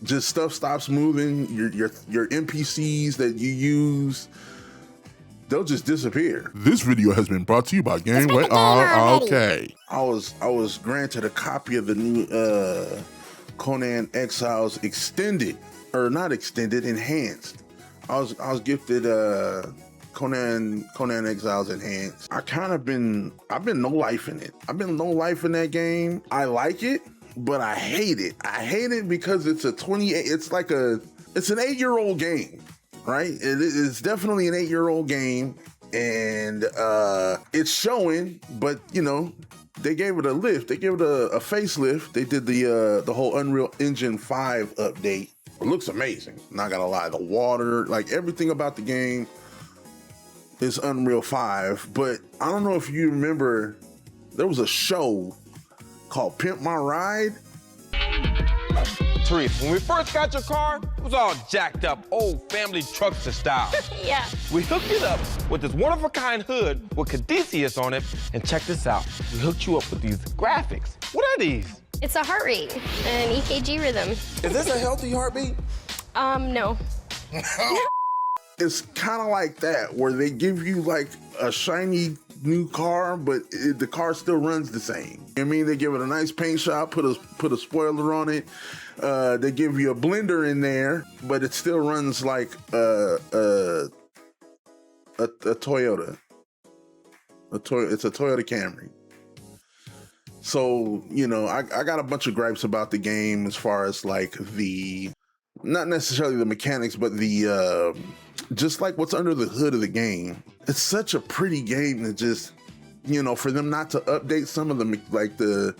just stuff stops moving. Your NPCs that you use, they'll just disappear. This video has been brought to you by Gameway. Okay. I was granted a copy of the new Conan Exiles Extended, or not Extended, Enhanced. I was gifted Conan Exiles Enhanced. I've been no life in it. I've been no life in that game. I like it, but I hate it. I hate it because it's an 8-year-old game, right? It's definitely an 8-year-old game, and it's showing, but you know, they gave it a lift. They gave it a facelift. They did the whole Unreal Engine 5 update. It looks amazing. Not gonna lie, the water, like everything about the game is Unreal 5. But I don't know if you remember, there was a show called Pimp My Ride. Teresa, when we first got your car, it was all jacked up, old family truckster style. Yeah. We hooked it up with this one-of-a-kind hood with Caduceus on it, and check this out. We hooked you up with these graphics. What are these? It's a heart rate, an EKG rhythm. Is this a healthy heartbeat? No. It's kind of like that, where they give you like a shiny new car, but the car still runs the same. I mean, they give it a nice paint job, put a spoiler on it. They give you a blender in there, but it still runs like a Toyota. It's a Toyota Camry. So, you know, I got a bunch of gripes about the game as far as like not necessarily the mechanics, but the just like what's under the hood of the game. It's such a pretty game that just, you know, for them not to update some of them, like they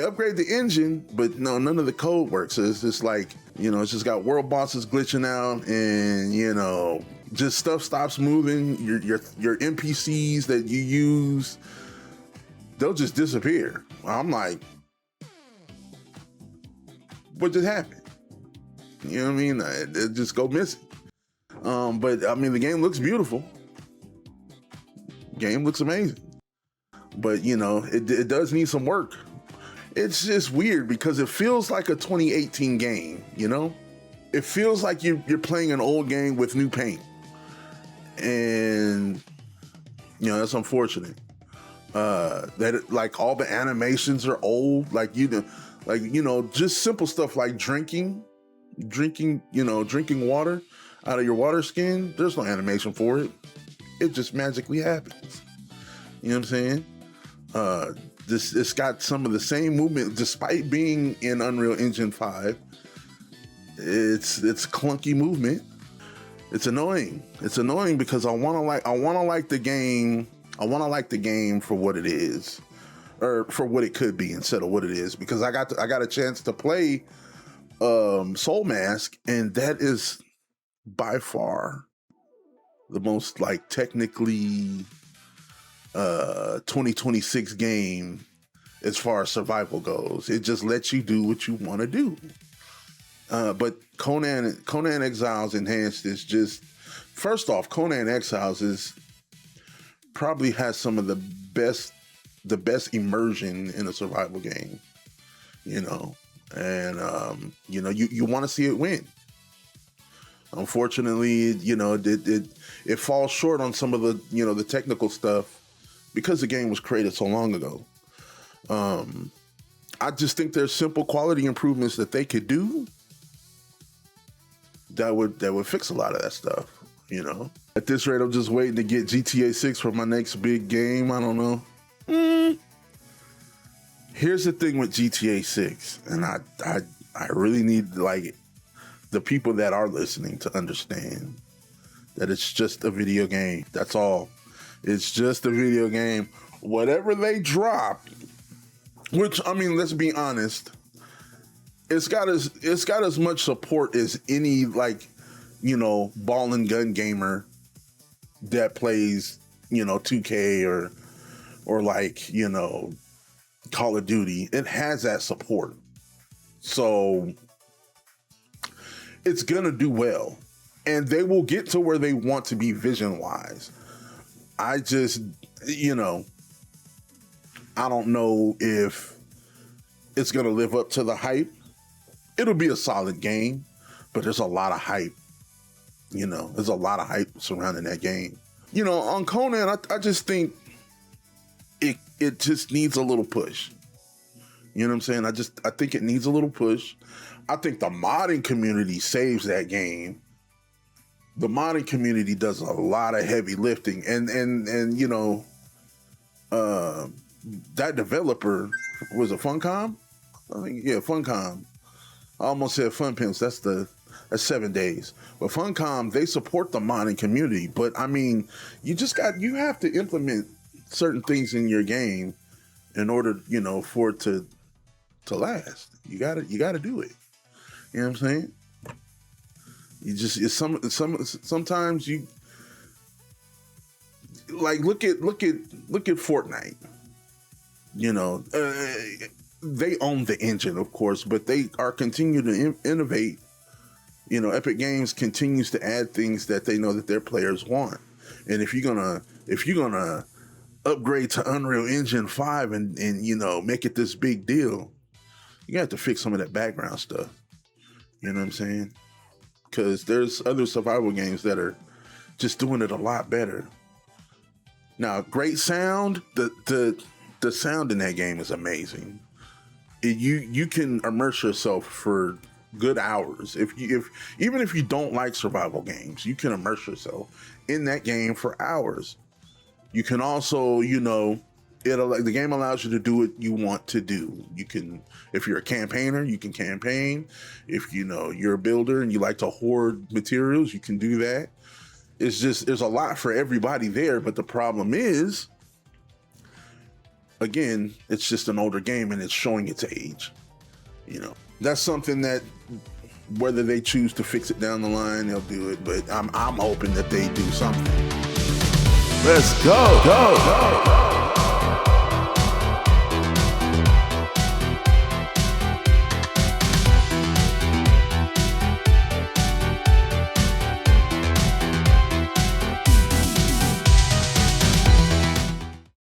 upgrade the engine, but no, none of the code works. So it's just like, you know, it's just got world bosses glitching out, and you know, just stuff stops moving. Your NPCs that you use, they'll just disappear. I'm like, what just happened? You know what I mean? It just go missing. But I mean, the game looks beautiful. Game looks amazing. But you know, it does need some work. It's just weird because it feels like a 2018 game, you know? It feels like you're playing an old game with new paint. And you know, that's unfortunate. Like all the animations are old, just simple stuff like drinking water out of your water skin. There's no animation for it. It just magically happens. You know what I'm saying? It's got some of the same movement despite being in Unreal Engine 5. It's clunky movement. It's annoying. It's annoying because I want to like the game. I want to like the game for what it is, or for what it could be instead of what it is. Because I got a chance to play Soul Mask, and that is by far the most like technically 2026 game as far as survival goes. It just lets you do what you want to do. But Conan Exiles Enhanced is just, first off, Conan Exiles probably has some of the best immersion in a survival game, you know, and you know, you want to see it win. Unfortunately, you know, it falls short on some of the, you know, the technical stuff because the game was created so long ago. I just think there's simple quality improvements that they could do that would fix a lot of that stuff, you know. At this rate, I'm just waiting to get GTA 6 for my next big game. I don't know. Here's the thing with GTA 6, and I really need like the people that are listening to understand that it's just a video game. That's all. It's just a video game. Whatever they drop, which, I mean, let's be honest, it's got as much support as any, like, you know, ball and gun gamer that plays, you know, 2K or like, you know, Call of Duty. It has that support. So it's gonna do well, and they will get to where they want to be vision-wise. I just, you know, I don't know if it's gonna live up to the hype, it'll be a solid game, but there's a lot of hype. You know, there's a lot of hype surrounding that game. You know, on Conan, I just think it just needs a little push. You know what I'm saying? I think it needs a little push. I think the modding community saves that game. The modding community does a lot of heavy lifting, and you know, that developer was it Funcom? I think yeah, Funcom. I almost said Fun Pimps. That's 7 days. But Funcom, they support the modding community. But I mean, you have to implement certain things in your game in order, you know, for it to last. You gotta do it. You know what I'm saying? Sometimes you like look at Fortnite. You know, they own the engine, of course, but they are continuing to innovate. You know, Epic Games continues to add things that they know that their players want. And if you're gonna upgrade to Unreal Engine 5 and you know make it this big deal, you have to fix some of that background stuff. You know what I'm saying? Because there's other survival games that are just doing it a lot better. Now, great sound. The sound in that game is amazing. You can immerse yourself for good hours. Even if you don't like survival games, you can immerse yourself in that game for hours. You can also, you know, the game allows you to do what you want to do. You can, if you're a campaigner, you can campaign. If you know you're a builder and you like to hoard materials, you can do that. It's just there's a lot for everybody there, but the problem is, again, it's just an older game and it's showing its age. You know, that's something that whether they choose to fix it down the line, they'll do it. But I'm hoping that they do something. Let's go.